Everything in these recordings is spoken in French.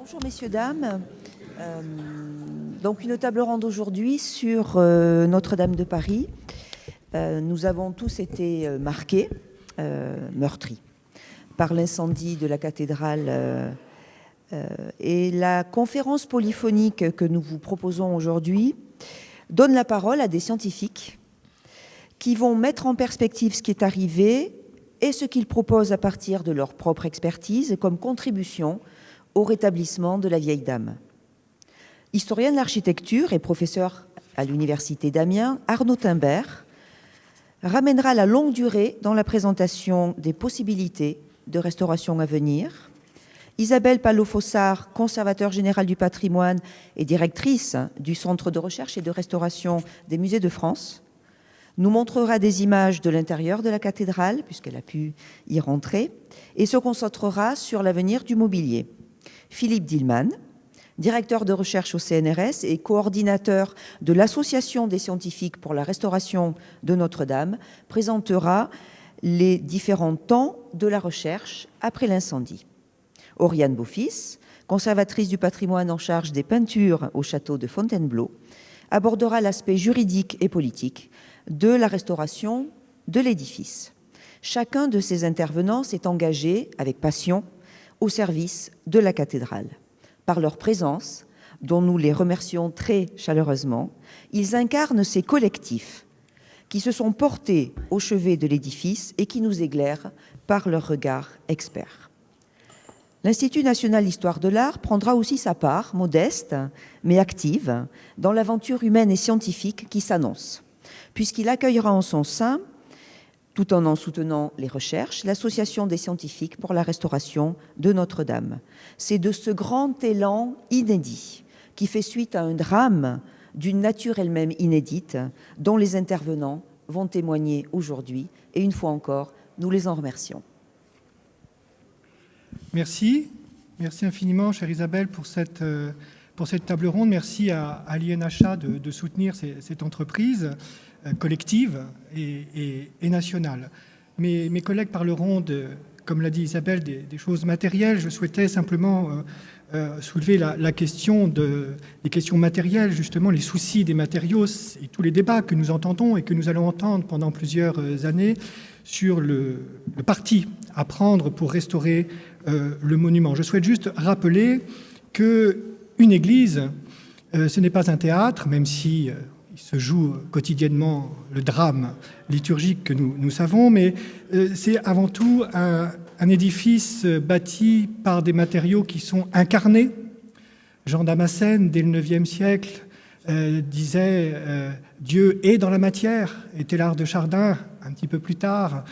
Bonjour messieurs, dames. Donc une table ronde aujourd'hui sur Notre-Dame de Paris. Nous avons tous été marqués, meurtris, par l'incendie de la cathédrale. Et la conférence polyphonique que nous vous proposons aujourd'hui donne la parole à des scientifiques qui vont mettre en perspective ce qui est arrivé et ce qu'ils proposent à partir de leur propre expertise comme contribution au rétablissement de la vieille dame. Historien de l'architecture et professeur à l'université d'Amiens, Arnaud Timbert ramènera la longue durée dans la présentation des possibilités de restauration à venir. Isabelle Palot-Fossard, conservateur général du patrimoine et directrice du Centre de recherche et de restauration des musées de France, nous montrera des images de l'intérieur de la cathédrale, puisqu'elle a pu y rentrer, et se concentrera sur l'avenir du mobilier. Philippe Dillmann, directeur de recherche au CNRS et coordinateur de l'Association des scientifiques pour la restauration de Notre-Dame, présentera les différents temps de la recherche après l'incendie. Oriane Beaufils, conservatrice du patrimoine en charge des peintures au château de Fontainebleau, abordera l'aspect juridique et politique de la restauration de l'édifice. Chacun de ces intervenants s'est engagé avec passion au service de la cathédrale. Par leur présence, dont nous les remercions très chaleureusement, ils incarnent ces collectifs qui se sont portés au chevet de l'édifice et qui nous éclairent par leur regard expert. L'Institut national d'histoire de l'art prendra aussi sa part, modeste mais active, dans l'aventure humaine et scientifique qui s'annonce, puisqu'il accueillera en son sein, tout en soutenant les recherches, l'Association des scientifiques pour la restauration de Notre-Dame. C'est de ce grand élan inédit qui fait suite à un drame d'une nature elle-même inédite dont les intervenants vont témoigner aujourd'hui. Et une fois encore, nous les en remercions. Merci. Merci infiniment, chère Isabelle, pour cette table ronde. Merci à l'INHA de soutenir cette entreprise collective et nationale. Mes collègues parleront, comme l'a dit Isabelle, des choses matérielles. Je souhaitais simplement soulever la question des questions matérielles, justement les soucis des matériaux et tous les débats que nous entendons et que nous allons entendre pendant plusieurs années sur le parti à prendre pour restaurer le monument. Je souhaite juste rappeler qu'une église, ce n'est pas un théâtre, même si il se joue quotidiennement le drame liturgique que nous savons, mais c'est avant tout un édifice bâti par des matériaux qui sont incarnés. Jean Damascène, dès le IXe siècle, disait « Dieu est dans la matière », et Teilhard de Chardin, un petit peu plus tard,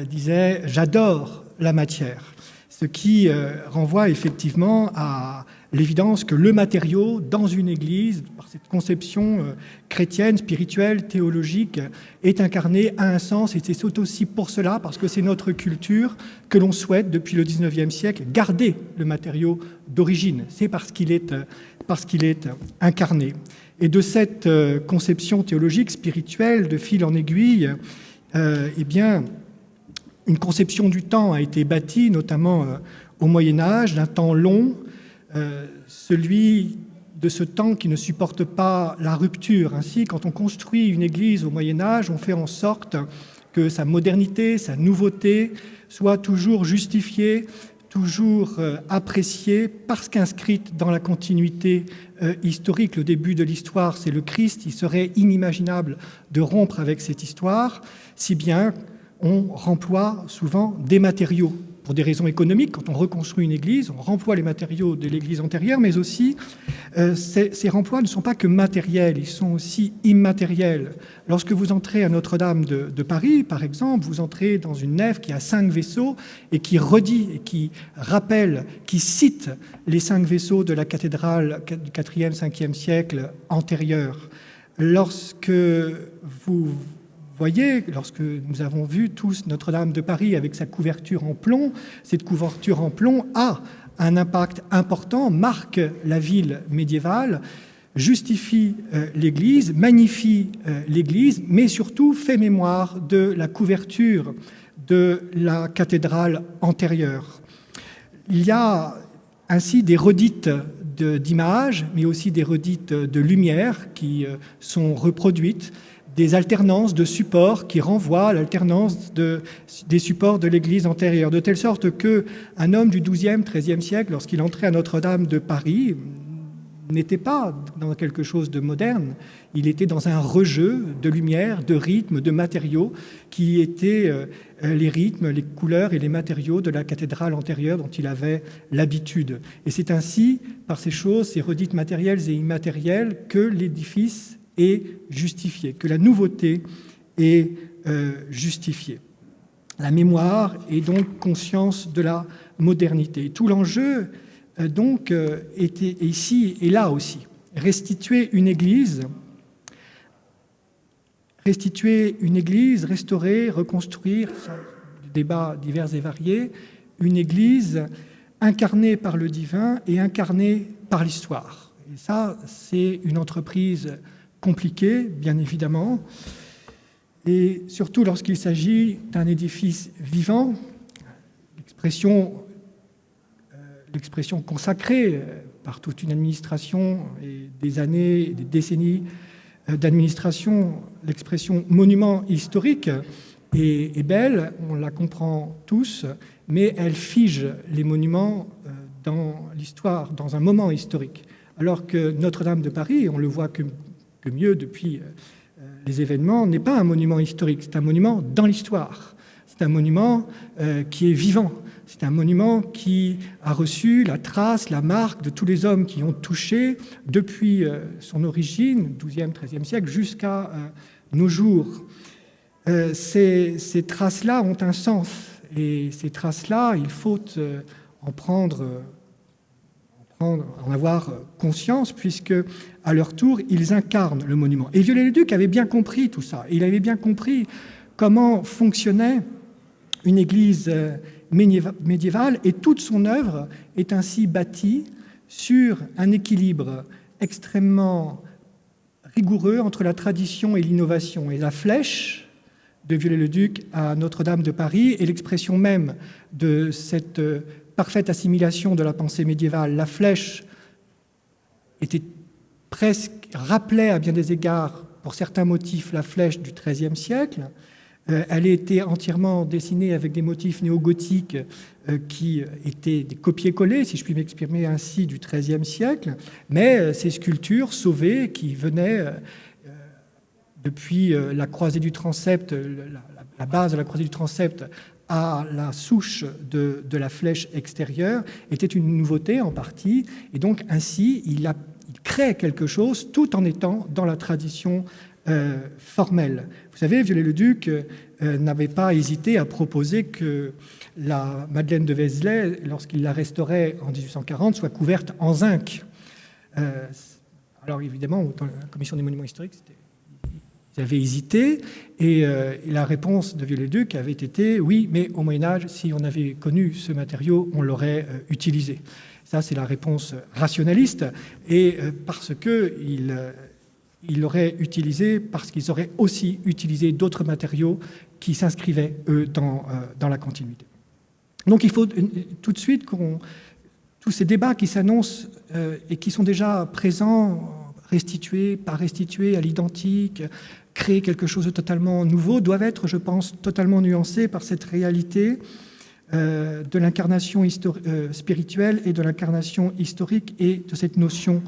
disait « J'adore la matière », ce qui renvoie effectivement à l'évidence que le matériau, dans une église, par cette conception chrétienne, spirituelle, théologique, est incarné, a un sens, et c'est aussi pour cela, parce que c'est notre culture, que l'on souhaite, depuis le XIXe siècle, garder le matériau d'origine. C'est parce qu'il est incarné. Et de cette conception théologique, spirituelle, de fil en aiguille, eh bien, une conception du temps a été bâtie, notamment au Moyen-Âge, d'un temps long, celui de ce temps qui ne supporte pas la rupture. Ainsi, quand on construit une église au Moyen-Âge, on fait en sorte que sa modernité, sa nouveauté soit toujours justifiée, toujours appréciée, parce qu'inscrite dans la continuité historique. Le début de l'histoire, c'est le Christ. Il serait inimaginable de rompre avec cette histoire, si bien on remploie souvent des matériaux. Pour des raisons économiques, quand on reconstruit une église, on remploie les matériaux de l'église antérieure, mais aussi ces remplois ne sont pas que matériels, ils sont aussi immatériels. Lorsque vous entrez à Notre-Dame de Paris, par exemple, vous entrez dans une nef qui a 5 vaisseaux et qui redit, et qui rappelle, qui cite les 5 vaisseaux de la cathédrale du 4e, 5e siècle antérieur. Lorsque vous voyez, lorsque nous avons vu tous Notre-Dame de Paris avec sa couverture en plomb, cette couverture en plomb a un impact important, marque la ville médiévale, justifie l'Église, magnifie l'Église, mais surtout fait mémoire de la couverture de la cathédrale antérieure. Il y a ainsi des redites d'images, mais aussi des redites de lumière qui sont reproduites, des alternances de supports qui renvoient à l'alternance des supports de l'église antérieure, de telle sorte qu'un homme du XIIe, XIIIe siècle, lorsqu'il entrait à Notre-Dame de Paris, n'était pas dans quelque chose de moderne, il était dans un rejeu de lumière, de rythmes, de matériaux qui étaient les rythmes, les couleurs et les matériaux de la cathédrale antérieure dont il avait l'habitude. Et c'est ainsi, par ces choses, ces redites matérielles et immatérielles, que l'édifice est justifié, que la nouveauté est justifiée. La mémoire est donc conscience de la modernité. Tout l'enjeu donc était ici et là aussi. Restituer une église, restaurer, reconstruire, débats divers et variés, une église incarnée par le divin et incarnée par l'histoire. Et ça, c'est une entreprise compliquée, bien évidemment, et surtout lorsqu'il s'agit d'un édifice vivant, l'expression consacrée par toute une administration et des années, des décennies d'administration, l'expression monument historique est belle, on la comprend tous, mais elle fige les monuments dans l'histoire, dans un moment historique. Alors que Notre-Dame de Paris, on le voit que mieux depuis les événements, n'est pas un monument historique, c'est un monument dans l'histoire. C'est un monument qui est vivant. C'est un monument qui a reçu la trace, la marque de tous les hommes qui ont touché depuis son origine, 12e, 13e siècle, jusqu'à nos jours. Ces traces-là ont un sens. Et ces traces-là, il faut en avoir conscience, puisque à leur tour, ils incarnent le monument. Et Viollet-le-Duc avait bien compris tout ça. Il avait bien compris comment fonctionnait une église médiévale, et toute son œuvre est ainsi bâtie sur un équilibre extrêmement rigoureux entre la tradition et l'innovation. Et la flèche de Viollet-le-Duc à Notre-Dame de Paris est l'expression même de cette parfaite assimilation de la pensée médiévale. La flèche était presque, rappelait à bien des égards, pour certains motifs, la flèche du XIIIe siècle. Elle était entièrement dessinée avec des motifs néo-gothiques qui étaient des copier-coller, si je puis m'exprimer ainsi, du XIIIe siècle, mais ces sculptures sauvées qui venaient depuis la croisée du transept, la base de la croisée du transept à la souche de la flèche extérieure, était une nouveauté en partie, et donc ainsi il crée quelque chose tout en étant dans la tradition formelle. Vous savez, Viollet-le-Duc n'avait pas hésité à proposer que la Madeleine de Vézelay, lorsqu'il la restaurait en 1840, soit couverte en zinc. Alors évidemment, dans la commission des monuments historiques, ils avaient hésité, et la réponse de Viollet-le-Duc avait été « oui, mais au Moyen-Âge, si on avait connu ce matériau, on l'aurait utilisé ». Ça, c'est la réponse rationaliste, et parce qu'il l'aurait utilisé, parce qu'ils auraient aussi utilisé d'autres matériaux qui s'inscrivaient, eux, dans la continuité. Donc il faut tout de suite tous ces débats qui s'annoncent et qui sont déjà présents, restitués, pas restitués, à l'identique, créer quelque chose de totalement nouveau, doivent être, je pense, totalement nuancés par cette réalité de l'incarnation spirituelle et de l'incarnation historique et de cette notion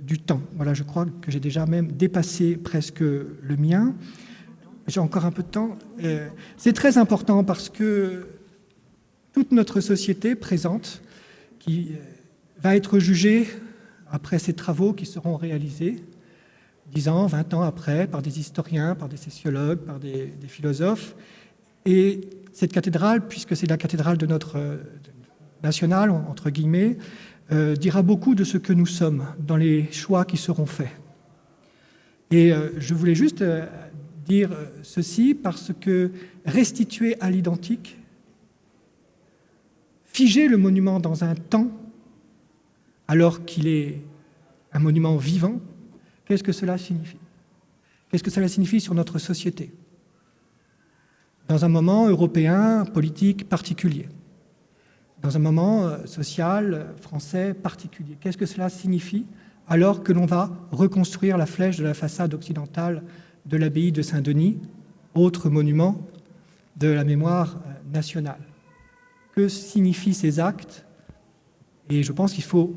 du temps. Voilà, je crois que j'ai déjà même dépassé presque le mien. J'ai encore un peu de temps. C'est très important parce que toute notre société présente, qui va être jugée après ces travaux qui seront réalisés, 10 ans, 20 ans après, par des historiens, par des sociologues, par des philosophes. Et cette cathédrale, puisque c'est la cathédrale de notre nationale, entre guillemets, dira beaucoup de ce que nous sommes dans les choix qui seront faits. Et je voulais juste dire ceci parce que restituer à l'identique, figer le monument dans un temps alors qu'il est un monument vivant, qu'est-ce que cela signifie? Qu'est-ce que cela signifie sur notre société? Dans un moment européen, politique particulier, dans un moment social, français particulier. Qu'est-ce que cela signifie alors que l'on va reconstruire la flèche de la façade occidentale de l'abbaye de Saint-Denis, autre monument de la mémoire nationale? Que signifient ces actes? Et je pense qu'il faut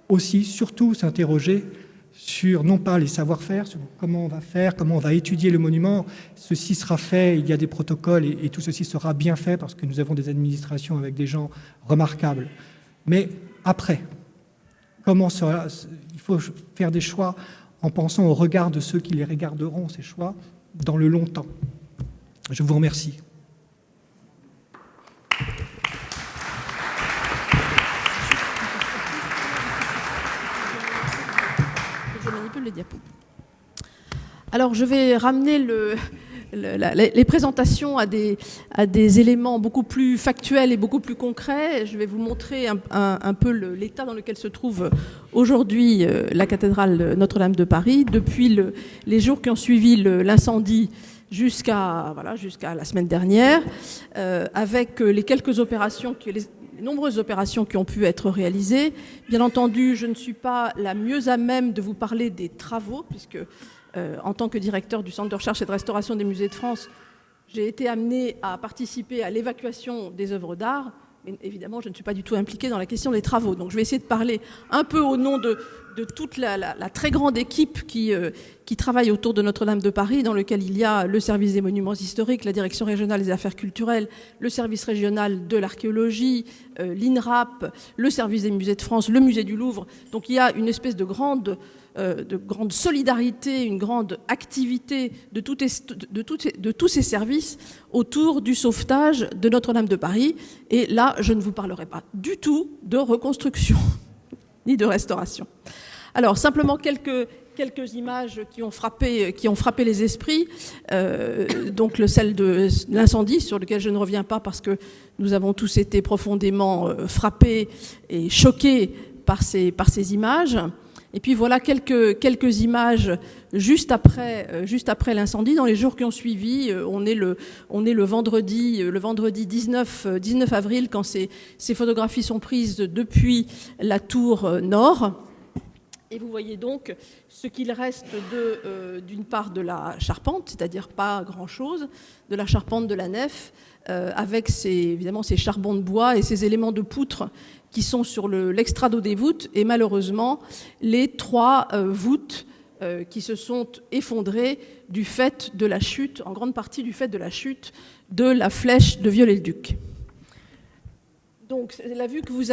aussi, surtout, s'interroger sur, non pas les savoir-faire, sur comment on va faire, comment on va étudier le monument. Ceci sera fait, il y a des protocoles et tout ceci sera bien fait parce que nous avons des administrations avec des gens remarquables. Mais après, comment sera, il faut faire des choix en pensant au regard de ceux qui les regarderont, ces choix, dans le long temps. Je vous remercie. Les diapos. Alors, je vais ramener les présentations à des éléments beaucoup plus factuels et beaucoup plus concrets. Je vais vous montrer un peu l'état dans lequel se trouve aujourd'hui la cathédrale Notre-Dame de Paris depuis les jours qui ont suivi l'incendie jusqu'à la semaine dernière, avec les quelques opérations les nombreuses opérations qui ont pu être réalisées. Bien entendu, je ne suis pas la mieux à même de vous parler des travaux, puisque en tant que directeur du Centre de recherche et de restauration des musées de France, j'ai été amenée à participer à l'évacuation des œuvres d'art. Mais évidemment, je ne suis pas du tout impliquée dans la question des travaux. Donc je vais essayer de parler un peu au nom de toute la très grande équipe qui travaille autour de Notre-Dame de Paris, dans lequel il y a le service des monuments historiques, la direction régionale des affaires culturelles, le service régional de l'archéologie, l'INRAP, le service des musées de France, le musée du Louvre. Donc il y a une espèce de grande solidarité, une grande activité de tous ces services autour du sauvetage de Notre-Dame de Paris. Et là, je ne vous parlerai pas du tout de reconstruction ni de restauration. Alors, simplement quelques images qui ont frappé les esprits. Donc, celle de l'incendie, sur lequel je ne reviens pas parce que nous avons tous été profondément frappés et choqués par ces images. Et puis voilà quelques images juste après l'incendie. Dans les jours qui ont suivi, on est le vendredi 19 avril quand ces photographies sont prises depuis la tour nord. Et vous voyez donc ce qu'il reste d'une part de la charpente, c'est-à-dire pas grand-chose, de la charpente de la nef, avec évidemment ces charbons de bois et ces éléments de poutre qui sont sur l'extrado des voûtes, et malheureusement les 3 voûtes qui se sont effondrées du fait de la chute, en grande partie du fait de la chute de la flèche de Viollet-le-Duc. Donc la vue que vous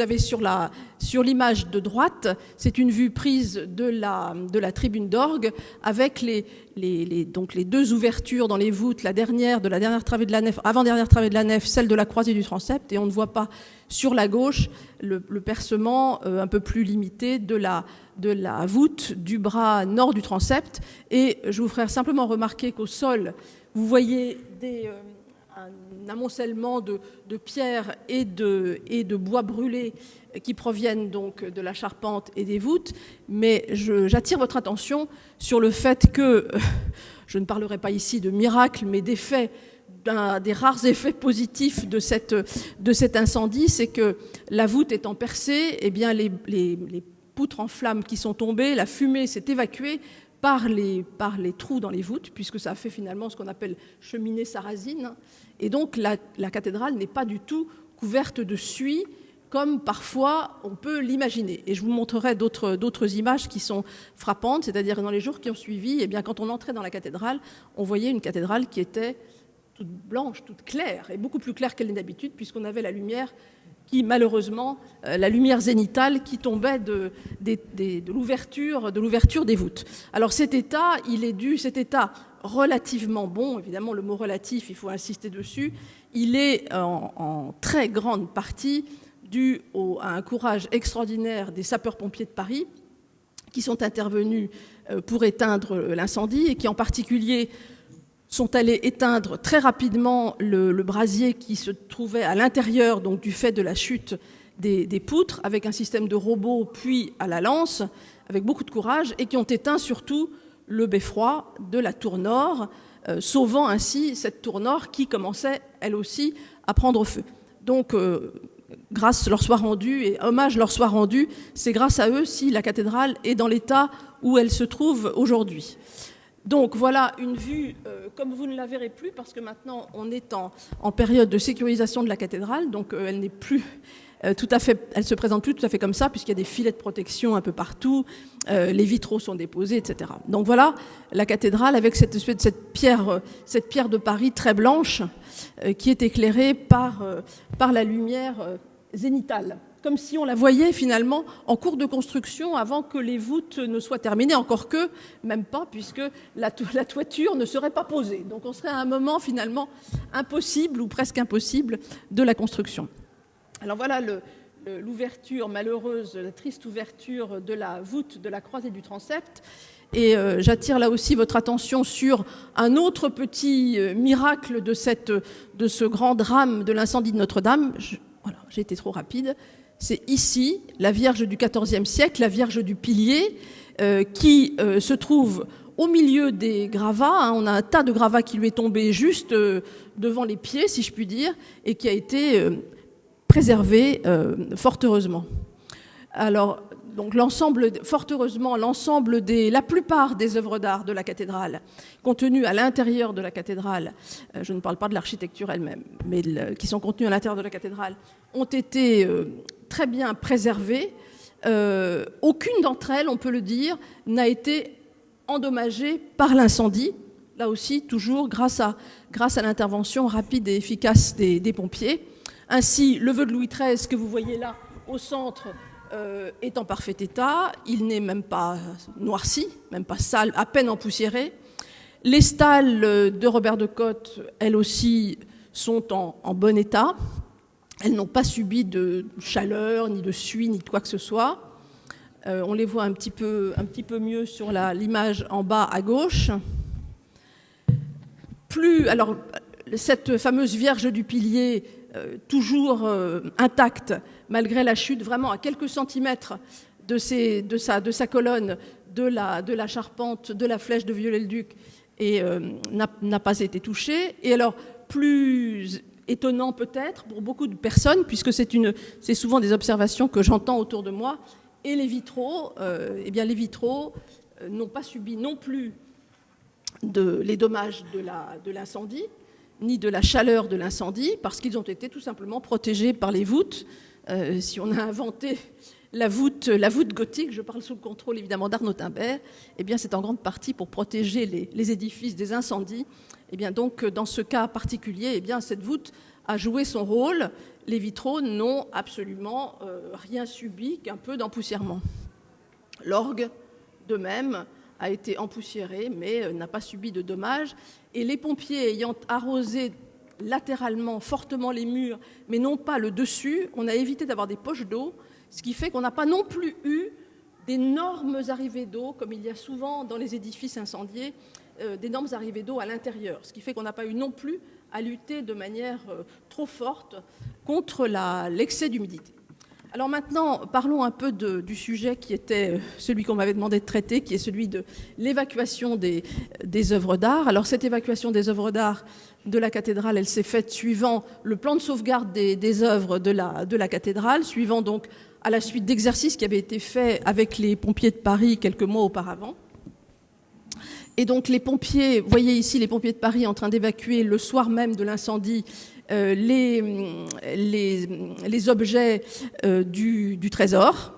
avez sur l'image de droite, c'est une vue prise de la tribune d'orgue avec les 2 ouvertures dans les voûtes, la dernière travée de la nef, avant-dernière travée de la nef, celle de la croisée du transept, et on ne voit pas sur la gauche le percement un peu plus limité de la voûte du bras nord du transept. Et je vous ferai simplement remarquer qu'au sol, vous voyez un amoncellement de pierres et de bois brûlés qui proviennent donc de la charpente et des voûtes. Mais j'attire votre attention sur le fait que, je ne parlerai pas ici de miracle, mais d'effets, des rares effets positifs de cet incendie, c'est que la voûte étant percée, eh bien les poutres en flammes qui sont tombées, la fumée s'est évacuée par les trous dans les voûtes, puisque ça a fait finalement ce qu'on appelle cheminée sarrasine. Et donc la cathédrale n'est pas du tout couverte de suie, comme parfois on peut l'imaginer. Et je vous montrerai d'autres images qui sont frappantes, c'est-à-dire dans les jours qui ont suivi, eh bien, quand on entrait dans la cathédrale, on voyait une cathédrale qui était toute blanche, toute claire, et beaucoup plus claire qu'elle n'est d'habitude, puisqu'on avait la lumière qui, malheureusement, la lumière zénitale qui tombait de l'ouverture des voûtes. Alors cet état relativement bon, évidemment le mot relatif, il faut insister dessus, il est en très grande partie dû à un courage extraordinaire des sapeurs-pompiers de Paris qui sont intervenus pour éteindre l'incendie et qui en particulier sont allés éteindre très rapidement le brasier qui se trouvait à l'intérieur, donc du fait de la chute des poutres, avec un système de robot puis à la lance, avec beaucoup de courage, et qui ont éteint surtout le beffroi de la tour nord, sauvant ainsi cette tour nord qui commençait, elle aussi, à prendre feu. Donc, grâce leur soit rendue et hommage leur soit rendu. C'est grâce à eux si la cathédrale est dans l'état où elle se trouve aujourd'hui. Donc voilà une vue, comme vous ne la verrez plus, parce que maintenant on est en période de sécurisation de la cathédrale, donc elle n'est plus tout à fait, elle se présente plus tout à fait comme ça, puisqu'il y a des filets de protection un peu partout, les vitraux sont déposés, etc. Donc voilà la cathédrale avec cette pierre de Paris très blanche, qui est éclairée par la lumière zénitale, comme si on la voyait finalement en cours de construction avant que les voûtes ne soient terminées, encore que, même pas, puisque la toiture ne serait pas posée. Donc on serait à un moment finalement impossible ou presque impossible de la construction. Alors voilà l'ouverture malheureuse, la triste ouverture de la voûte de la croisée du transept. Et j'attire là aussi votre attention sur un autre petit miracle de ce grand drame de l'incendie de Notre-Dame. Voilà, j'ai été trop rapide. C'est ici la Vierge du XIVe siècle, la Vierge du Pilier, qui se trouve au milieu des gravats. On a un tas de gravats qui lui est tombé juste devant les pieds, si je puis dire, et qui a été préservé fort heureusement. Alors, donc fort heureusement, la plupart des œuvres d'art de la cathédrale, contenues à l'intérieur de la cathédrale, je ne parle pas de l'architecture elle-même, mais qui sont contenues à l'intérieur de la cathédrale, ont été très bien préservées. Aucune d'entre elles, on peut le dire, n'a été endommagée par l'incendie. Là aussi, toujours grâce à l'intervention rapide et efficace des pompiers. Ainsi, le vœu de Louis XIII que vous voyez là au centre est en parfait état. Il n'est même pas noirci, même pas sale, à peine empoussiéré. Les stalles de Robert de Cotte, elles aussi, sont en bon état. Elles n'ont pas subi de chaleur, ni de suie, ni de quoi que ce soit. On les voit un petit peu mieux sur l'image en bas à gauche. Alors, cette fameuse Vierge du Pilier, toujours intacte, malgré la chute vraiment à quelques centimètres de sa colonne, de la charpente, de la flèche de Viollet-le-Duc, et n'a pas été touchée. Et alors, plus étonnant peut-être pour beaucoup de personnes, puisque c'est souvent des observations que j'entends autour de moi, et les vitraux, les vitraux n'ont pas subi non plus les dommages de l'incendie, ni de la chaleur de l'incendie, parce qu'ils ont été tout simplement protégés par les voûtes. Si on a inventé la voûte gothique, je parle sous le contrôle évidemment d'Arnaud Timbert, c'est en grande partie pour protéger les édifices des incendies. Donc dans ce cas particulier, cette voûte a joué son rôle. Les vitraux n'ont absolument rien subi qu'un peu d'empoussièrement. L'orgue, de même, a été empoussiéré, mais n'a pas subi de dommages. Et les pompiers ayant arrosé latéralement, fortement les murs, mais non pas le dessus, on a évité d'avoir des poches d'eau, ce qui fait qu'on n'a pas non plus eu d'énormes arrivées d'eau, comme il y a souvent dans les édifices incendiés, d'énormes arrivées d'eau à l'intérieur, ce qui fait qu'on n'a pas eu non plus à lutter de manière trop forte contre l'excès d'humidité. Alors maintenant, parlons un peu du sujet qui était celui qu'on m'avait demandé de traiter, qui est celui de l'évacuation des œuvres d'art. Alors cette évacuation des œuvres d'art de la cathédrale, elle s'est faite suivant le plan de sauvegarde des œuvres de la cathédrale, suivant donc à la suite d'exercices qui avaient été faits avec les pompiers de Paris quelques mois auparavant. Et donc les pompiers, vous voyez ici les pompiers de Paris en train d'évacuer le soir même de l'incendie les objets du trésor.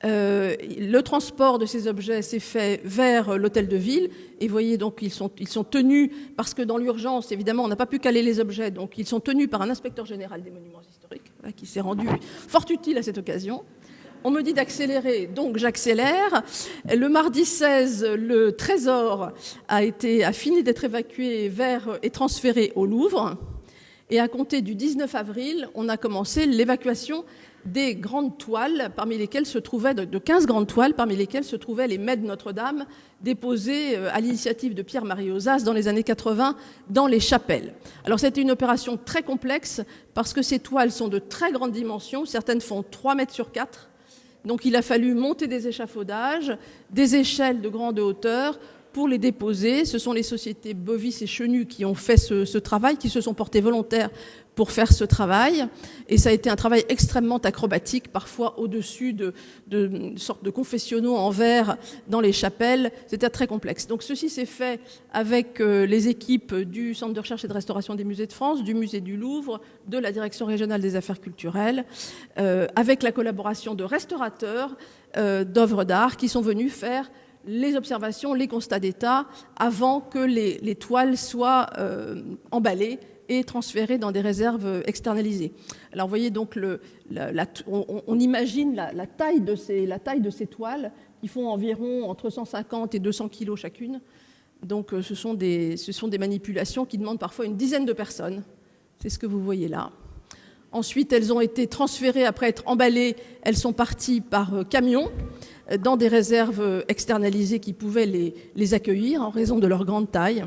Le transport de ces objets s'est fait vers l'hôtel de ville. Et vous voyez, donc, ils sont tenus, parce que dans l'urgence, évidemment, on n'a pas pu caler les objets, donc ils sont tenus par un inspecteur général des monuments historiques, qui s'est rendu fort utile à cette occasion. On me dit d'accélérer, donc j'accélère. Le mardi 16, le trésor a fini d'être évacué et transféré au Louvre. Et à compter du 19 avril, on a commencé l'évacuation des grandes toiles, parmi lesquelles se trouvaient, de 15 grandes toiles, parmi lesquelles se trouvaient les mets de Notre-Dame, déposés à l'initiative de Pierre-Marie Ozas dans les années 80 dans les chapelles. Alors c'était une opération très complexe, parce que ces toiles sont de très grandes dimensions, certaines font 3 mètres sur 4. Donc il a fallu monter des échafaudages, des échelles de grande hauteur, pour les déposer. Ce sont les sociétés Bovis et Chenu qui ont fait ce travail, qui se sont portés volontaires pour faire ce travail. Et ça a été un travail extrêmement acrobatique, parfois au-dessus de sortes de confessionnaux en verre dans les chapelles. C'était très complexe. Donc ceci s'est fait avec les équipes du Centre de recherche et de restauration des musées de France, du musée du Louvre, de la Direction régionale des affaires culturelles, avec la collaboration de restaurateurs d'œuvres d'art qui sont venus faire les observations, les constats d'état, avant que les toiles soient emballées et transférées dans des réserves externalisées. Alors vous voyez donc, on imagine la taille de ces toiles qui font environ entre 150 et 200 kilos chacune. Donc ce sont des manipulations qui demandent parfois une dizaine de personnes. C'est ce que vous voyez là. Ensuite, elles ont été transférées, après être emballées, elles sont parties par camion dans des réserves externalisées qui pouvaient les accueillir en raison de leur grande taille.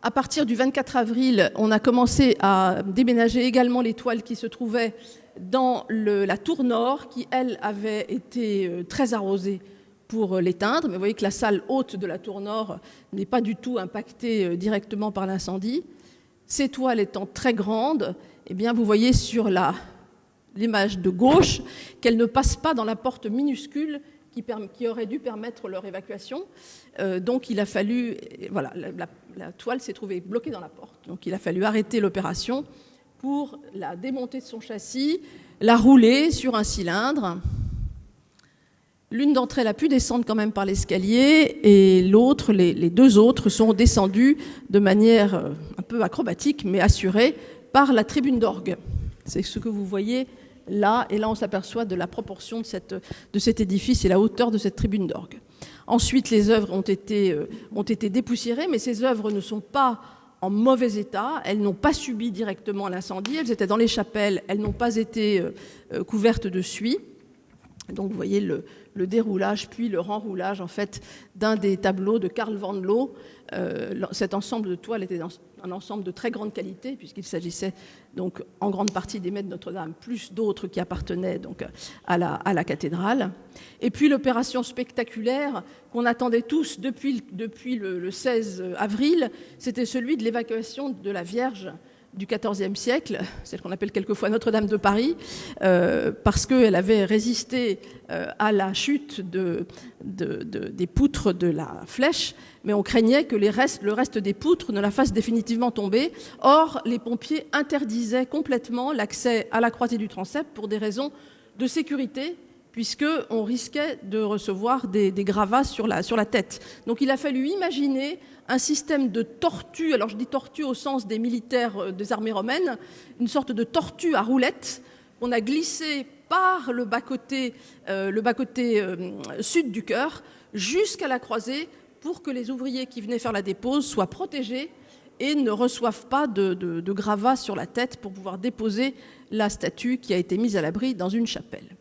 À partir du 24 avril, on a commencé à déménager également les toiles qui se trouvaient dans la tour nord, qui, elle, avait été très arrosée pour l'éteindre. Mais vous voyez que la salle haute de la tour nord n'est pas du tout impactée directement par l'incendie. Ces toiles étant très grandes, eh bien, vous voyez sur l'image de gauche qu'elles ne passent pas dans la porte minuscule qui aurait dû permettre leur évacuation. Donc il a fallu, voilà, la toile s'est trouvée bloquée dans la porte. Donc il a fallu arrêter l'opération pour la démonter de son châssis, la rouler sur un cylindre. L'une d'entre elles a pu descendre quand même par l'escalier et l'autre, les deux autres sont descendues de manière un peu acrobatique mais assurée par la tribune d'orgue. C'est ce que vous voyez là, et là on s'aperçoit de la proportion de cet édifice et la hauteur de cette tribune d'orgue. Ensuite, les œuvres ont été dépoussiérées, mais ces œuvres ne sont pas en mauvais état, elles n'ont pas subi directement l'incendie, elles étaient dans les chapelles, elles n'ont pas été couvertes de suie. Donc vous voyez le déroulage puis le renroulage en fait d'un des tableaux de Karl van Loo. Cet ensemble de toiles était un ensemble de très grande qualité puisqu'il s'agissait donc en grande partie des maîtres de Notre-Dame plus d'autres qui appartenaient donc à la cathédrale. Et puis l'opération spectaculaire qu'on attendait tous depuis le 16 avril, c'était celui de l'évacuation de la Vierge du XIVe siècle, celle qu'on appelle quelquefois Notre-Dame de Paris, parce qu'elle avait résisté à la chute des poutres de la flèche, mais on craignait que le reste des poutres ne la fasse définitivement tomber. Or, les pompiers interdisaient complètement l'accès à la croisée du transept pour des raisons de sécurité, puisqu'on risquait de recevoir des gravats sur la tête. Donc il a fallu imaginer un système de tortue, alors je dis tortue au sens des militaires des armées romaines, une sorte de tortue à roulettes qu'on a glissé par le bas-côté sud du chœur jusqu'à la croisée pour que les ouvriers qui venaient faire la dépose soient protégés et ne reçoivent pas de gravats sur la tête pour pouvoir déposer la statue qui a été mise à l'abri dans une chapelle.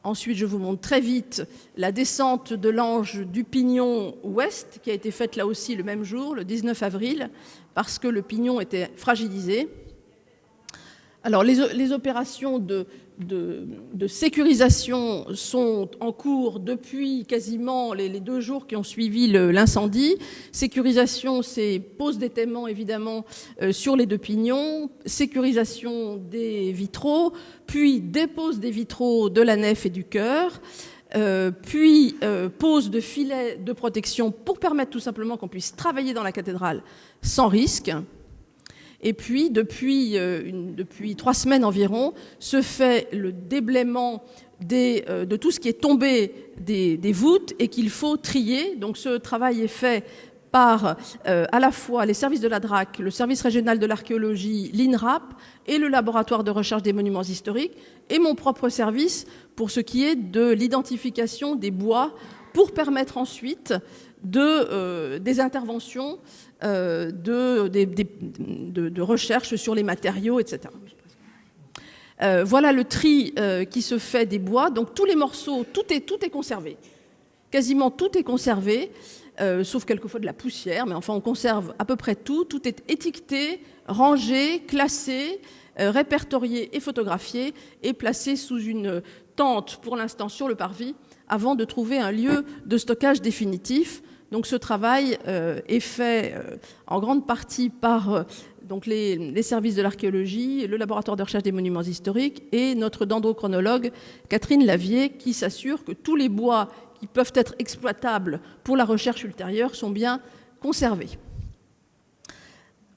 Ensuite, je vous montre très vite la descente de l'ange du pignon ouest, qui a été faite là aussi le même jour, le 19 avril, parce que le pignon était fragilisé. Alors, les opérations de sécurisation sont en cours depuis quasiment les 2 jours qui ont suivi l'incendie. Sécurisation, c'est pose d'étaiement évidemment sur les 2 pignons, sécurisation des vitraux, puis dépose des vitraux de la nef et du chœur, puis pose de filets de protection pour permettre tout simplement qu'on puisse travailler dans la cathédrale sans risque. Et puis, depuis 3 semaines environ, se fait le déblaiement de tout ce qui est tombé des voûtes et qu'il faut trier. Donc ce travail est fait par à la fois les services de la DRAC, le service régional de l'archéologie, l'INRAP et le laboratoire de recherche des monuments historiques et mon propre service pour ce qui est de l'identification des bois pour permettre ensuite des interventions de recherche sur les matériaux, etc. Voilà le tri qui se fait des bois. Donc tous les morceaux, tout est conservé. Quasiment tout est conservé, sauf quelquefois de la poussière, mais enfin on conserve à peu près tout. Tout est étiqueté, rangé, classé. répertoriés et photographiés et placés sous une tente, pour l'instant sur le parvis, avant de trouver un lieu de stockage définitif. Donc ce travail est fait en grande partie par donc les services de l'archéologie, le laboratoire de recherche des monuments historiques et notre dendrochronologue Catherine Lavier, qui s'assure que tous les bois qui peuvent être exploitables pour la recherche ultérieure sont bien conservés.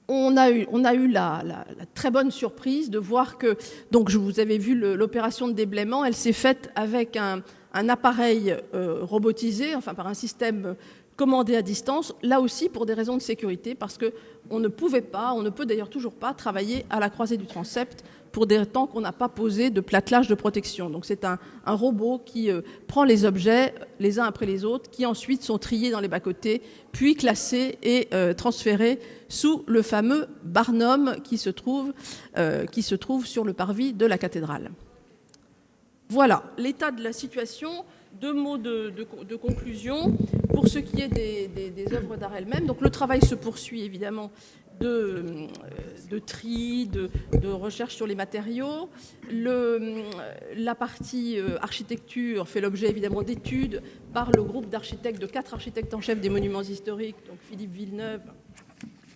On a eu la très bonne surprise de voir que, donc je vous avais vu l'opération de déblaiement, elle s'est faite avec un appareil robotisé, enfin par un système commandé à distance, là aussi pour des raisons de sécurité, parce qu'on ne pouvait pas, on ne peut d'ailleurs toujours pas travailler à la croisée du transept pour des temps qu'on n'a pas posé de platelage de protection. Donc c'est un robot qui prend les objets les uns après les autres, qui ensuite sont triés dans les bas-côtés, puis classés et transférés sous le fameux barnum qui se trouve sur le parvis de la cathédrale. Voilà l'état de la situation. 2 mots de conclusion pour ce qui est des œuvres d'art elles-mêmes. Donc le travail se poursuit évidemment de tri, de recherche sur les matériaux. La partie architecture fait l'objet évidemment d'études par le groupe d'architectes, de 4 architectes en chef des monuments historiques, donc Philippe Villeneuve,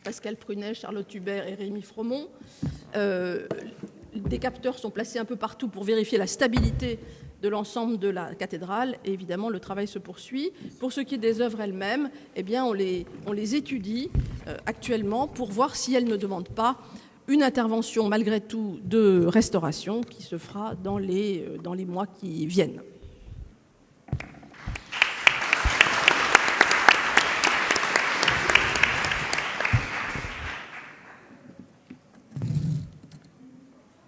Pascal Prunet, Charlotte Hubert et Rémi Fromont. Des capteurs sont placés un peu partout pour vérifier la stabilité de l'ensemble de la cathédrale. Et évidemment, le travail se poursuit. Pour ce qui est des œuvres elles-mêmes, eh bien, on les étudie actuellement pour voir si elles ne demandent pas une intervention, malgré tout, de restauration qui se fera dans les mois qui viennent.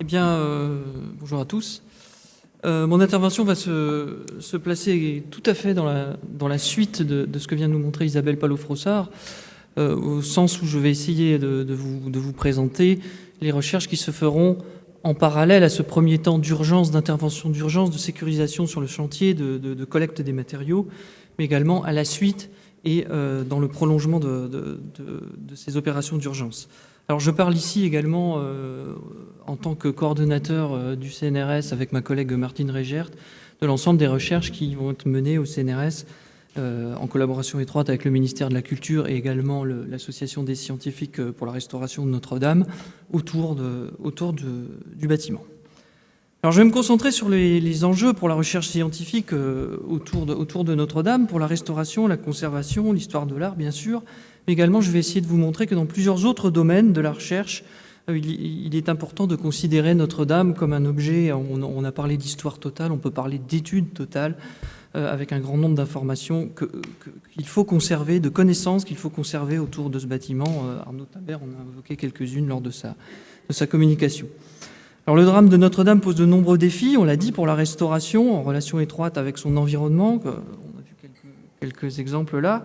Eh bien, bonjour à tous. Mon intervention va se placer tout à fait dans la suite de ce que vient de nous montrer Isabelle Palot-Frossard, au sens où je vais essayer de vous présenter les recherches qui se feront en parallèle à ce premier temps d'urgence, d'intervention d'urgence, de sécurisation sur le chantier, de collecte des matériaux, mais également à la suite et dans le prolongement de ces opérations d'urgence. Alors je parle ici également en tant que coordonnateur du CNRS avec ma collègue Martine Régert de l'ensemble des recherches qui vont être menées au CNRS en collaboration étroite avec le ministère de la Culture et également l'Association des scientifiques pour la restauration de Notre-Dame autour du bâtiment. Alors je vais me concentrer sur les enjeux pour la recherche scientifique autour de Notre-Dame, pour la restauration, la conservation, l'histoire de l'art bien sûr, mais également je vais essayer de vous montrer que dans plusieurs autres domaines de la recherche, il est important de considérer Notre-Dame comme un objet, on a parlé d'histoire totale, on peut parler d'études totales, avec un grand nombre d'informations qu'il faut conserver, de connaissances qu'il faut conserver autour de ce bâtiment. Arnaud Tabert en a évoqué quelques-unes lors de sa communication. Alors le drame de Notre-Dame pose de nombreux défis, on l'a dit, pour la restauration, en relation étroite avec son environnement, on a vu quelques exemples là,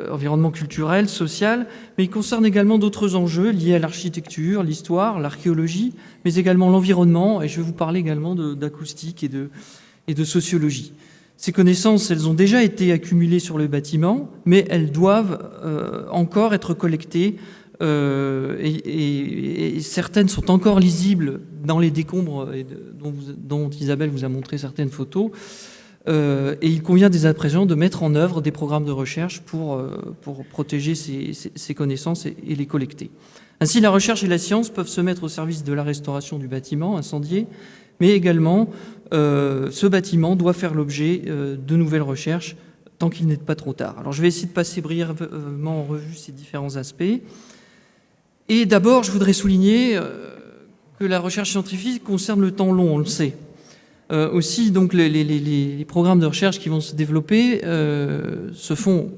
environnement culturel, social, mais il concerne également d'autres enjeux liés à l'architecture, l'histoire, l'archéologie, mais également l'environnement, et je vais vous parler également d'acoustique et de sociologie. Ces connaissances, elles ont déjà été accumulées sur le bâtiment, mais elles doivent encore être collectées et certaines sont encore lisibles dans les décombres dont Isabelle vous a montré certaines photos. Et il convient dès à présent de mettre en œuvre des programmes de recherche pour protéger ces connaissances et les collecter. Ainsi, la recherche et la science peuvent se mettre au service de la restauration du bâtiment incendié, mais également ce bâtiment doit faire l'objet de nouvelles recherches tant qu'il n'est pas trop tard. Alors je vais essayer de passer brièvement en revue ces différents aspects. Et d'abord, je voudrais souligner que la recherche scientifique concerne le temps long, on le sait. Aussi, donc, les programmes de recherche qui vont se développer se font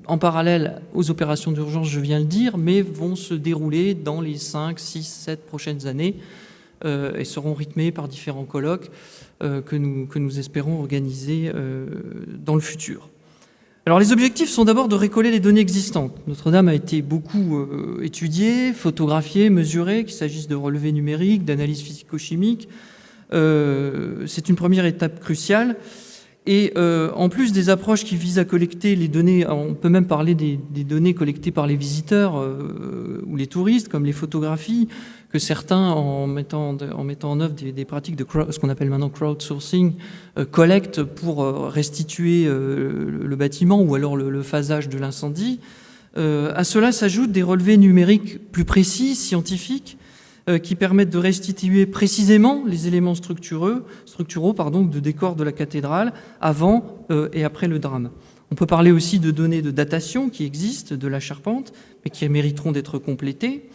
en parallèle aux opérations d'urgence, je viens de le dire, mais vont se dérouler dans les 5, 6, 7 prochaines années et seront rythmés par différents colloques que nous espérons organiser dans le futur. Alors les objectifs sont d'abord de récoller les données existantes. Notre-Dame a été beaucoup étudiée, photographiée, mesurée, qu'il s'agisse de relevés numériques, d'analyse physico-chimique. C'est une première étape cruciale. Et en plus des approches qui visent à collecter les données, on peut même parler des données collectées par les visiteurs ou les touristes, comme les photographies, que certains, en mettant en œuvre des pratiques de ce qu'on appelle maintenant crowdsourcing, collectent pour restituer le bâtiment ou alors le phasage de l'incendie. À cela s'ajoutent des relevés numériques plus précis, scientifiques, qui permettent de restituer précisément les éléments structuraux de décor de la cathédrale avant et après le drame. On peut parler aussi de données de datation qui existent de la charpente, mais qui mériteront d'être complétées.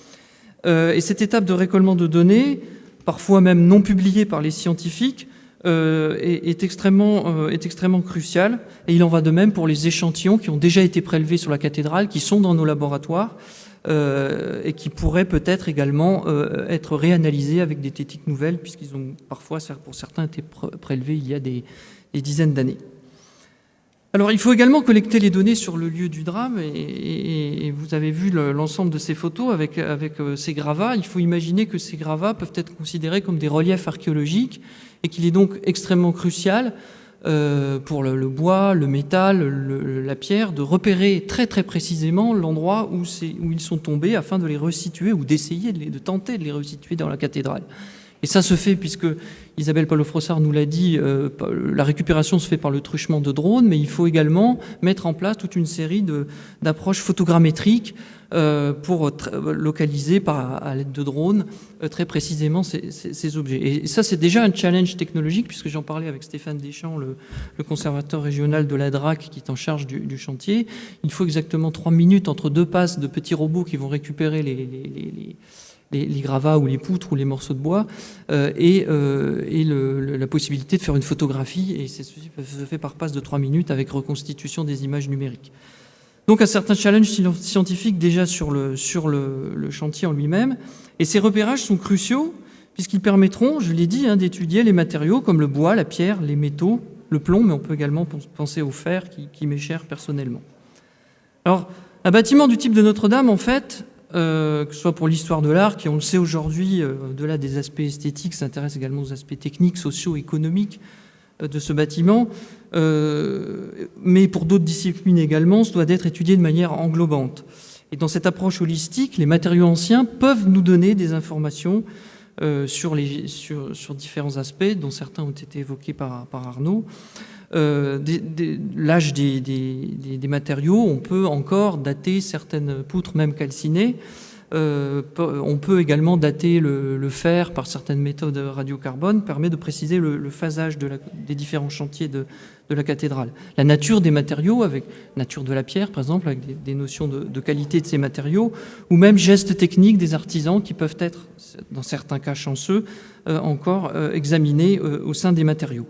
Et cette étape de récollement de données, parfois même non publiée par les scientifiques, est extrêmement cruciale. Et il en va de même pour les échantillons qui ont déjà été prélevés sur la cathédrale, qui sont dans nos laboratoires, et qui pourraient peut-être également être réanalysés avec des techniques nouvelles, puisqu'ils ont parfois, pour certains, été prélevés il y a des dizaines d'années. Alors, il faut également collecter les données sur le lieu du drame, et vous avez vu l'ensemble de ces photos avec ces gravats. Il faut imaginer que ces gravats peuvent être considérés comme des reliefs archéologiques, et qu'il est donc extrêmement crucial pour le bois, le métal, la pierre, de repérer très très précisément l'endroit où ils sont tombés afin de les resituer ou d'essayer de tenter de les resituer dans la cathédrale. Et ça se fait, puisque Isabelle Palot-Frossard nous l'a dit, la récupération se fait par le truchement de drones, mais il faut également mettre en place toute une série d'approches photogrammétriques pour localiser à l'aide de drones très précisément ces objets. Et ça, c'est déjà un challenge technologique, puisque j'en parlais avec Stéphane Deschamps, le conservateur régional de la DRAC, qui est en charge du chantier. Il faut exactement 3 minutes entre 2 passes de petits robots qui vont récupérer les gravats ou les poutres ou les morceaux de bois et la possibilité de faire une photographie, et ceci se fait par passe de 3 minutes avec reconstitution des images numériques. Donc un certain challenge scientifique déjà sur le chantier en lui-même, et ces repérages sont cruciaux puisqu'ils permettront, je l'ai dit, d'étudier les matériaux comme le bois, la pierre, les métaux, le plomb, mais on peut également penser au fer qui m'est cher personnellement. Alors, un bâtiment du type de Notre-Dame, en fait, que ce soit pour l'histoire de l'art, qui, on le sait aujourd'hui, au-delà des aspects esthétiques, s'intéresse également aux aspects techniques, sociaux, économiques de ce bâtiment, mais pour d'autres disciplines également, ça doit être étudié de manière englobante. Et dans cette approche holistique, les matériaux anciens peuvent nous donner des informations sur différents aspects, dont certains ont été évoqués par Arnaud. L'âge des matériaux, on peut encore dater certaines poutres même calcinées. On peut également dater le fer par certaines méthodes radiocarbone, permet de préciser le phasage des différents chantiers de la cathédrale. La nature des matériaux, avec la nature de la pierre par exemple, avec des notions de qualité de ces matériaux, ou même gestes techniques des artisans qui peuvent être, dans certains cas chanceux, encore examinés au sein des matériaux.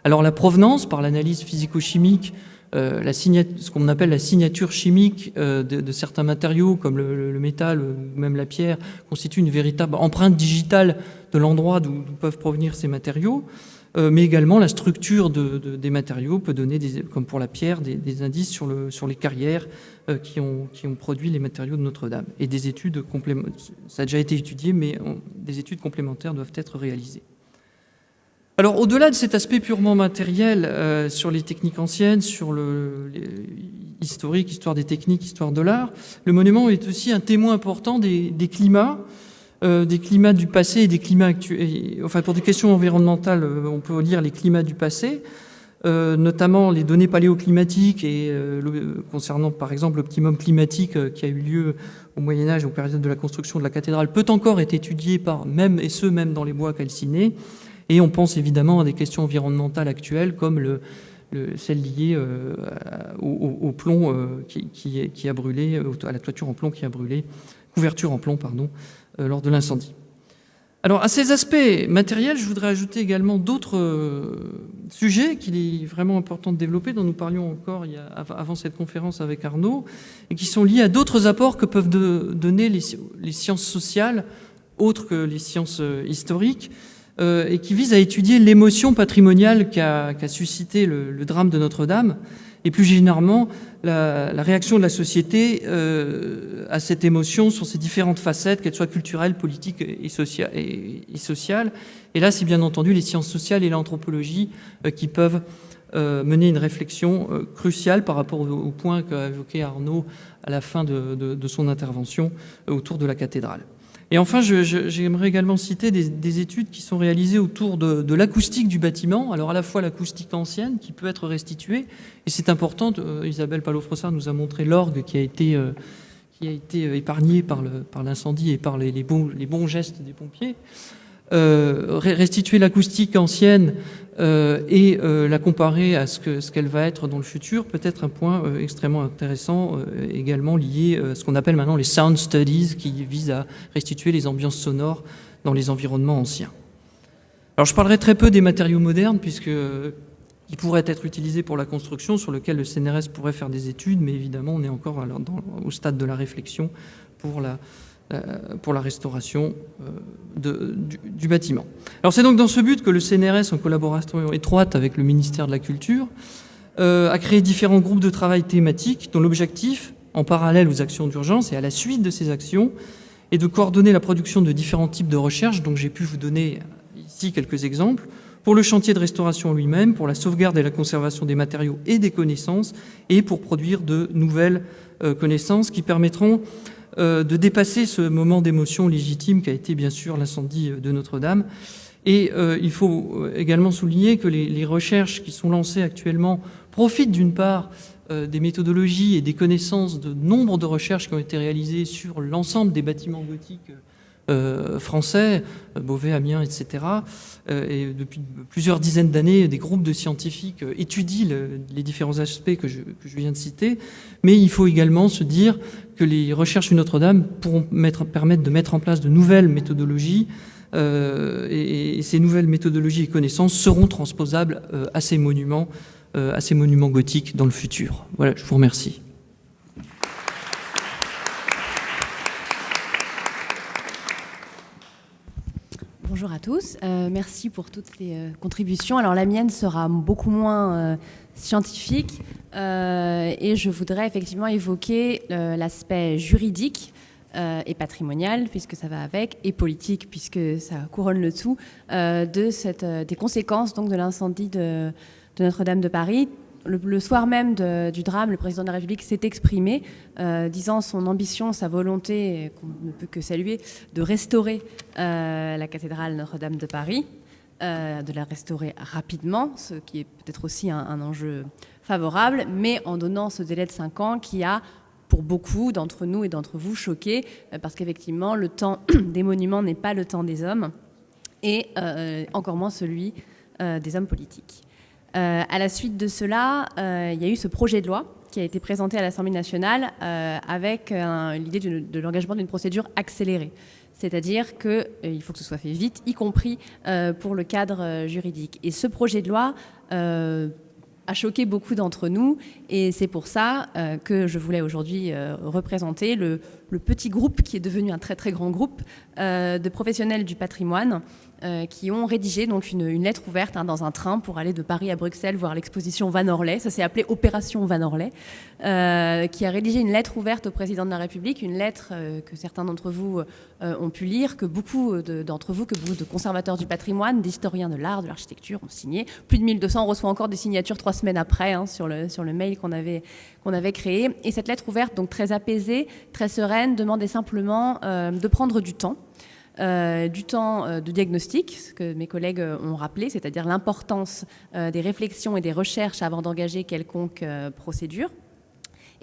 Alors la provenance, par l'analyse physico-chimique, ce qu'on appelle la signature chimique de certains matériaux, comme le métal ou même la pierre, constitue une véritable empreinte digitale de l'endroit d'où peuvent provenir ces matériaux, mais également la structure des matériaux peut donner, comme pour la pierre, des indices sur les carrières qui ont produit les matériaux de Notre-Dame. Et des études complémentaires, ça a déjà été étudié, mais des études complémentaires doivent être réalisées. Alors, au-delà de cet aspect purement matériel sur les techniques anciennes, sur l'historique, histoire des techniques, histoire de l'art, le monument est aussi un témoin important des climats du passé et des climats actuels. Enfin, pour des questions environnementales, on peut lire les climats du passé, notamment les données paléoclimatiques et concernant, par exemple, l'optimum climatique qui a eu lieu au Moyen-Âge, aux périodes de la construction de la cathédrale, peut encore être étudié même dans les bois calcinés. Et on pense évidemment à des questions environnementales actuelles comme celle liée au plomb qui a brûlé, à la toiture en plomb qui a brûlé, couverture en plomb, pardon, lors de l'incendie. Alors à ces aspects matériels, je voudrais ajouter également d'autres sujets qu'il est vraiment important de développer, dont nous parlions encore avant cette conférence avec Arnaud, et qui sont liés à d'autres apports que peuvent donner les sciences sociales, autres que les sciences historiques, et qui vise à étudier l'émotion patrimoniale qu'a suscité le drame de Notre-Dame, et plus généralement la réaction de la société à cette émotion sur ses différentes facettes, qu'elles soient culturelles, politiques et sociales. Et là, c'est bien entendu les sciences sociales et l'anthropologie qui peuvent mener une réflexion cruciale par rapport au point qu'a évoqué Arnaud à la fin de son intervention autour de la cathédrale. Et enfin, j'aimerais également citer des études qui sont réalisées autour de l'acoustique du bâtiment. Alors à la fois l'acoustique ancienne qui peut être restituée, et c'est important, Isabelle Palot-Frossard nous a montré l'orgue qui a été épargné par l'incendie et par les bons gestes des pompiers. Restituer l'acoustique ancienne et la comparer à ce qu'elle va être dans le futur peut être un point extrêmement intéressant, également lié à ce qu'on appelle maintenant les sound studies, qui visent à restituer les ambiances sonores dans les environnements anciens. Alors je parlerai très peu des matériaux modernes, qui pourraient être utilisés pour la construction, sur lequel le CNRS pourrait faire des études, mais évidemment on est encore au stade de la réflexion pour la restauration du bâtiment. Alors c'est donc dans ce but que le CNRS, en collaboration étroite avec le ministère de la Culture, a créé différents groupes de travail thématiques dont l'objectif, en parallèle aux actions d'urgence et à la suite de ces actions, est de coordonner la production de différents types de recherches, donc j'ai pu vous donner ici quelques exemples, pour le chantier de restauration lui-même, pour la sauvegarde et la conservation des matériaux et des connaissances, et pour produire de nouvelles connaissances qui permettront de dépasser ce moment d'émotion légitime qu'a été bien sûr l'incendie de Notre-Dame. Et il faut également souligner que les recherches qui sont lancées actuellement profitent d'une part des méthodologies et des connaissances de nombre de recherches qui ont été réalisées sur l'ensemble des bâtiments gothiques français, Beauvais, Amiens, etc. Et depuis plusieurs dizaines d'années, des groupes de scientifiques étudient les différents aspects que je viens de citer. Mais il faut également se dire que les recherches sur Notre-Dame pourront permettre de mettre en place de nouvelles méthodologies et ces nouvelles méthodologies et connaissances seront transposables à ces monuments gothiques dans le futur. Voilà, je vous remercie. Bonjour à tous, merci pour toutes les contributions. Alors la mienne sera beaucoup moins scientifique et je voudrais effectivement évoquer l'aspect juridique et patrimonial, puisque ça va avec, et politique, puisque ça couronne le tout, des conséquences donc, de l'incendie de Notre-Dame de Paris. Le soir même du drame, le président de la République s'est exprimé, disant son ambition, sa volonté, qu'on ne peut que saluer, de restaurer la cathédrale Notre-Dame de Paris, de la restaurer rapidement, ce qui est peut-être aussi un enjeu favorable, mais en donnant ce délai de 5 ans qui a, pour beaucoup d'entre nous et d'entre vous, choqué, parce qu'effectivement, le temps des monuments n'est pas le temps des hommes, et encore moins celui des hommes politiques. À la suite de cela, il y a eu ce projet de loi qui a été présenté à l'Assemblée nationale avec l'idée de l'engagement d'une procédure accélérée. C'est-à-dire qu'il faut que ce soit fait vite, y compris pour le cadre juridique. Et ce projet de loi a choqué beaucoup d'entre nous, et c'est pour ça que je voulais aujourd'hui représenter le petit groupe qui est devenu un très très grand groupe de professionnels du patrimoine qui ont rédigé donc une lettre ouverte dans un train pour aller de Paris à Bruxelles voir l'exposition Van Orley. Ça s'est appelé Opération Van Orley, qui a rédigé une lettre ouverte au président de la République, une lettre que certains d'entre vous ont pu lire, que beaucoup d'entre vous, que beaucoup de conservateurs du patrimoine, d'historiens de l'art, de l'architecture ont signé. Plus de 1200, on reçoit encore des signatures 3 semaines après sur le mail qu'on avait créé. Et cette lettre ouverte, donc très apaisée, très sereine, demandait simplement de prendre du temps de diagnostic, ce que mes collègues ont rappelé, c'est-à-dire l'importance des réflexions et des recherches avant d'engager quelconque procédure.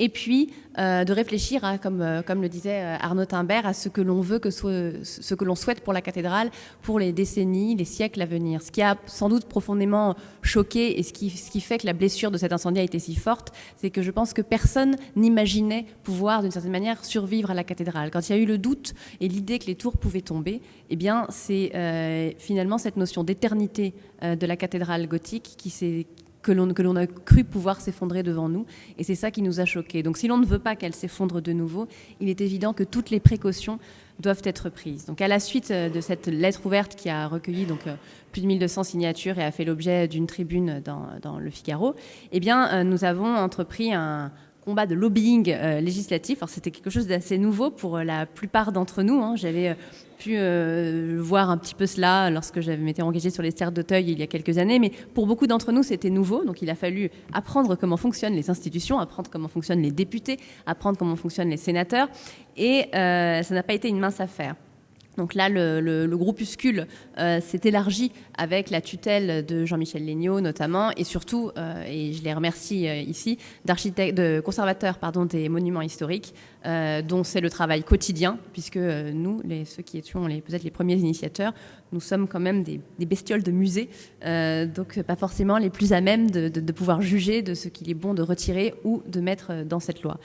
Et puis de réfléchir, comme le disait Arnaud Timbert, à ce que l'on veut, ce que l'on souhaite pour la cathédrale pour les décennies, les siècles à venir. Ce qui a sans doute profondément choqué et ce qui fait que la blessure de cet incendie a été si forte, c'est que je pense que personne n'imaginait pouvoir, d'une certaine manière, survivre à la cathédrale. Quand il y a eu le doute et l'idée que les tours pouvaient tomber, eh bien, c'est finalement cette notion d'éternité de la cathédrale gothique que l'on a cru pouvoir s'effondrer devant nous. Et c'est ça qui nous a choqués. Donc si l'on ne veut pas qu'elle s'effondre de nouveau, il est évident que toutes les précautions doivent être prises. Donc à la suite de cette lettre ouverte qui a recueilli plus de 1200 signatures et a fait l'objet d'une tribune dans le Figaro, eh bien, nous avons entrepris un combat de lobbying législatif. Alors c'était quelque chose d'assez nouveau pour la plupart d'entre nous. J'avais pu voir un petit peu cela lorsque je m'étais engagée sur les serres d'Auteuil il y a quelques années, mais pour beaucoup d'entre nous c'était nouveau, donc il a fallu apprendre comment fonctionnent les institutions, apprendre comment fonctionnent les députés, apprendre comment fonctionnent les sénateurs, et ça n'a pas été une mince affaire. Donc là, le groupuscule s'est élargi avec la tutelle de Jean-Michel Legnaud notamment, et surtout, et je les remercie ici, de conservateurs des monuments historiques, dont c'est le travail quotidien, puisque nous, ceux qui étions peut-être les premiers initiateurs, nous sommes quand même des bestioles de musée, donc pas forcément les plus à même de pouvoir juger de ce qu'il est bon de retirer ou de mettre dans cette loi.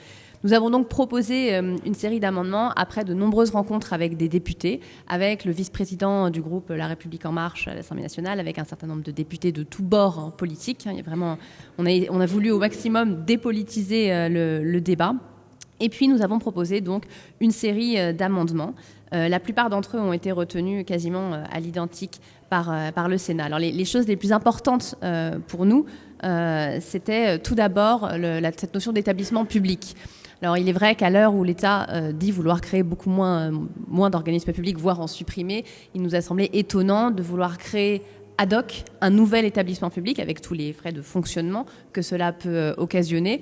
Nous avons donc proposé une série d'amendements après de nombreuses rencontres avec des députés, avec le vice-président du groupe La République En Marche à l'Assemblée nationale, avec un certain nombre de députés de tous bords politiques. Il y a vraiment, on a voulu au maximum dépolitiser le débat. Et puis nous avons proposé donc une série d'amendements. La plupart d'entre eux ont été retenus quasiment à l'identique par le Sénat. Alors les choses les plus importantes pour nous, c'était tout d'abord cette notion d'établissement public. Alors il est vrai qu'à l'heure où l'État dit vouloir créer beaucoup moins d'organismes publics, voire en supprimer, il nous a semblé étonnant de vouloir créer ad hoc un nouvel établissement public avec tous les frais de fonctionnement que cela peut occasionner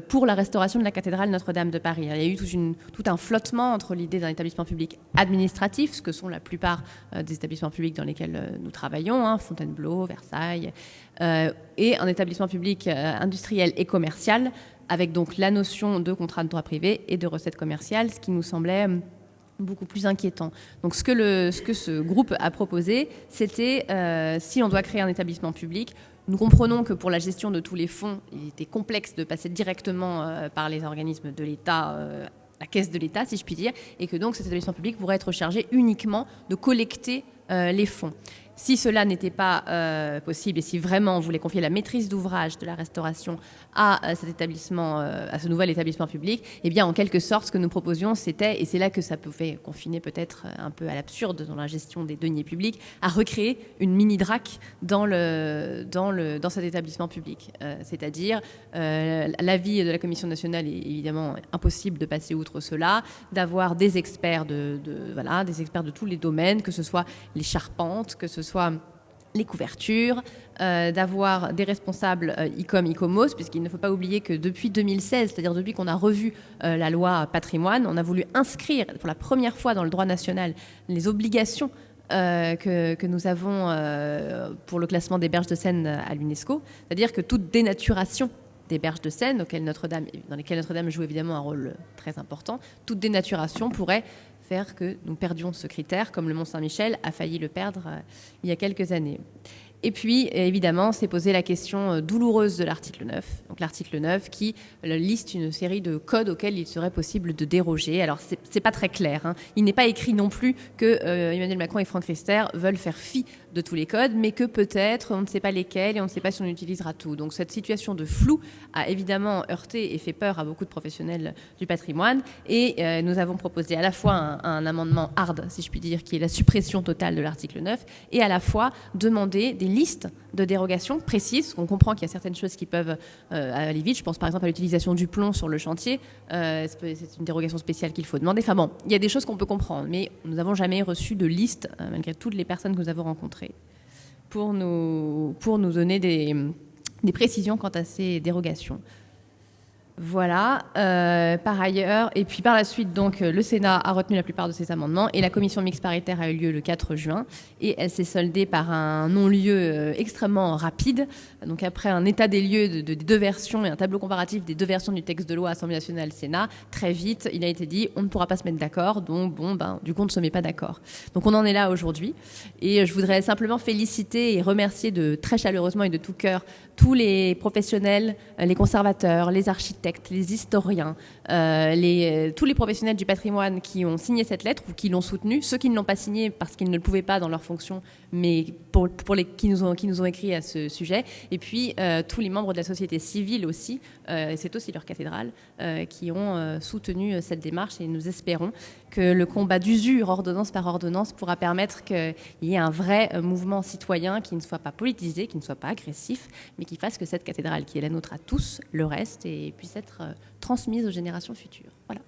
pour la restauration de la cathédrale Notre-Dame de Paris. Il y a eu tout un flottement entre l'idée d'un établissement public administratif, ce que sont la plupart des établissements publics dans lesquels nous travaillons, Fontainebleau, Versailles, et un établissement public industriel et commercial, avec donc la notion de contrat de droit privé et de recettes commerciales, ce qui nous semblait beaucoup plus inquiétant. Donc ce que ce groupe a proposé, c'était si on doit créer un établissement public, nous comprenons que pour la gestion de tous les fonds, il était complexe de passer directement par les organismes de l'État, la caisse de l'État, si je puis dire, et que donc cet établissement public pourrait être chargé uniquement de collecter les fonds. Si cela n'était pas possible et si vraiment on voulait confier la maîtrise d'ouvrage de la restauration à cet établissement, à ce nouvel établissement public, eh bien en quelque sorte ce que nous proposions c'était, et c'est là que ça pouvait confiner peut-être un peu à l'absurde dans la gestion des deniers publics, à recréer une mini-DRAC dans cet établissement public. C'est-à-dire l'avis de la Commission nationale est évidemment impossible de passer outre cela, d'avoir des experts des experts de tous les domaines, que ce soit les charpentes, que ce soit les couvertures, d'avoir des responsables ICOM, ICOMOS, puisqu'il ne faut pas oublier que depuis 2016, c'est-à-dire depuis qu'on a revu la loi patrimoine, on a voulu inscrire pour la première fois dans le droit national les obligations que nous avons pour le classement des berges de Seine à l'UNESCO, c'est-à-dire que toute dénaturation des berges de Seine, dans lesquelles Notre-Dame joue évidemment un rôle très important, toute dénaturation pourrait faire que nous perdions ce critère, comme le Mont-Saint-Michel a failli le perdre il y a quelques années. Et puis, évidemment, s'est posée la question douloureuse de l'article 9. Donc l'article 9 qui liste une série de codes auxquels il serait possible de déroger. Alors, c'est pas très clair. Il n'est pas écrit non plus que Emmanuel Macron et Franck Riester veulent faire fi de tous les codes, mais que peut-être on ne sait pas lesquels et on ne sait pas si on utilisera tout. Donc cette situation de flou a évidemment heurté et fait peur à beaucoup de professionnels du patrimoine. Et nous avons proposé à la fois un amendement hard, si je puis dire, qui est la suppression totale de l'article 9, et à la fois demander des listes de dérogations précises. On comprend qu'il y a certaines choses qui peuvent aller vite. Je pense par exemple à l'utilisation du plomb sur le chantier. C'est une dérogation spéciale qu'il faut demander. Enfin bon, il y a des choses qu'on peut comprendre, mais nous n'avons jamais reçu de liste, malgré toutes les personnes que nous avons rencontrées, pour nous donner des précisions quant à ces dérogations. Voilà, par ailleurs, et puis par la suite, donc, le Sénat a retenu la plupart de ces amendements et la commission mixte paritaire a eu lieu le 4 juin et elle s'est soldée par un non-lieu extrêmement rapide. Donc après un état des lieux des deux versions et un tableau comparatif des deux versions du texte de loi Assemblée nationale Sénat, très vite, il a été dit on ne pourra pas se mettre d'accord, donc du coup on ne se met pas d'accord. Donc on en est là aujourd'hui et je voudrais simplement féliciter et remercier très chaleureusement et de tout cœur tous les professionnels, les conservateurs, les architectes, les historiens, tous les professionnels du patrimoine qui ont signé cette lettre ou qui l'ont soutenue, ceux qui ne l'ont pas signée parce qu'ils ne le pouvaient pas dans leur fonction, mais qui nous ont écrit à ce sujet, et puis tous les membres de la société civile aussi, et c'est aussi leur cathédrale, qui ont soutenu cette démarche, et nous espérons que le combat d'usure, ordonnance par ordonnance, pourra permettre qu'il y ait un vrai mouvement citoyen qui ne soit pas politisé, qui ne soit pas agressif, mais qui fasse que cette cathédrale, qui est la nôtre à tous, le reste, et puisse être transmise aux générations futures. Voilà.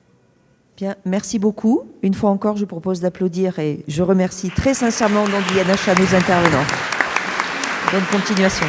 Bien, merci beaucoup. Une fois encore, je propose d'applaudir et je remercie très sincèrement Diane Achat, nos intervenants. Bonne continuation.